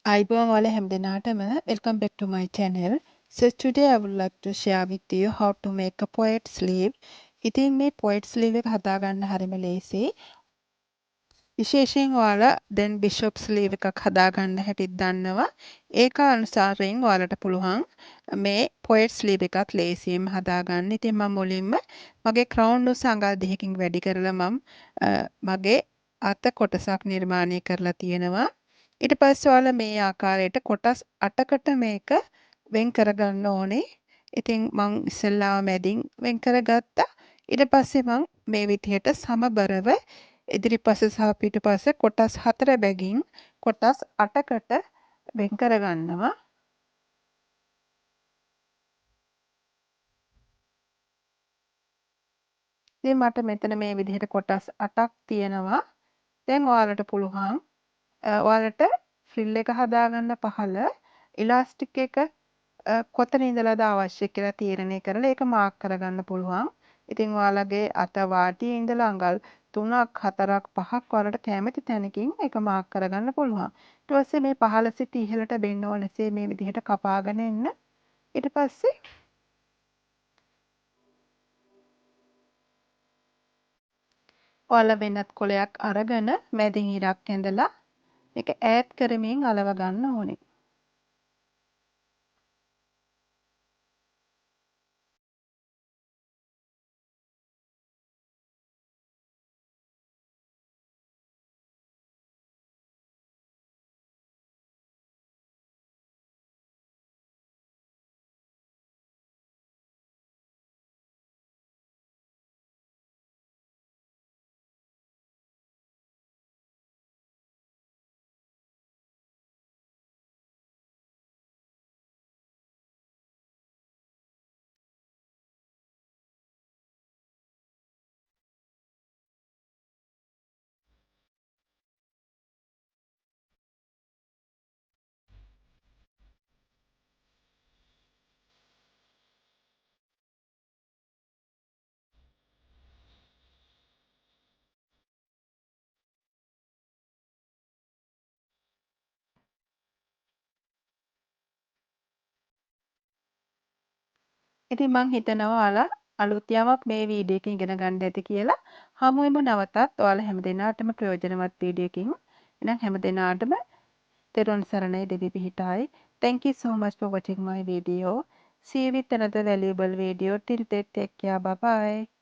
Aibong wala hamdenatama, welcome back to my channel. So today I would like to share with you how to make a poet sleeve. ඉතින් මේ poet sleeve එක හදාගන්න හරිම ලේසියි. විශේෂයෙන් ඔයාලා දැන් bishop sleeve එකක් හදාගන්න හැටිත් දන්නවා. ඒක අනුසාරයෙන් ඔයාලට පුළුවන් මේ poet sleeve එකත් ලේසියෙන් හදාගන්න. ඉතින් මම මුලින්ම මගේ crown උස අඟල් 2කින් වැඩි කරලා මගේ අත කොටසක් නිර්මාණය කරලා තියෙනවා. ඊට පස්සේ ඔයාලා මේ ආකාරයට කොටස් 8කට මේක වෙන් කරගන්න ඕනේ. ඉතින් මං ඉස්සෙල්ලාම මැදින් වෙන් කරගත්තා. ඊට පස්සේ මං මේ විදිහට සමබරව ඉදිරිපස සහ පිටුපස කොටස් 4 බැගින් කොටස් 8කට වෙන් කරගන්නවා. ඉතින් මට මෙතන මේ විදිහට කොටස් 8ක් තියෙනවා. දැන් ඔයාලට පුළුවන් ඔයාලට ෆ්‍රිල් එක හදාගන්න පහළ ඉලාස්ටික් එක කොතන ඉඳලාද අවශ්‍ය කියලා තීරණය කරලා ඒක මාක් කරගන්න පුළුවන්. ඉතින් ඔයාලගේ අත වාටියේ ඉඳලා අඟල් 3ක් 4ක් 5ක් ඔයාලට කැමති තැනකින් ඒක මාක් කරගන්න පුළුවන්. ඊට පස්සේ මේ පහළ සිට ඉහළට බෙන්න ඕනසේ මේ විදිහට කපාගෙන එන්න. ඊට පස්සේ ඔයාලා වෙනත් කොලයක් අරගෙන මැදින් ඉරක් ඇඳලා මේක ඈඩ් කරමින් අලව ගන්න ඕනේ. ඉතින් මං හිතනවා ඔයාලා අලුත් යමක් මේ වීඩියෝ එකෙන් ඉගෙන ගන්න ඇති කියලා. හමු වෙමු නැවතත් ඔයාලා හැමදෙනාටම ප්‍රයෝජනවත් වීඩියෝ එකකින්. එහෙනම් හැමදෙනාටම තෙරුවන් සරණයි දෙවි පිහිටායි. Thank you so much for watching my video. See you with another valuable video. Till then, take care. Bye bye.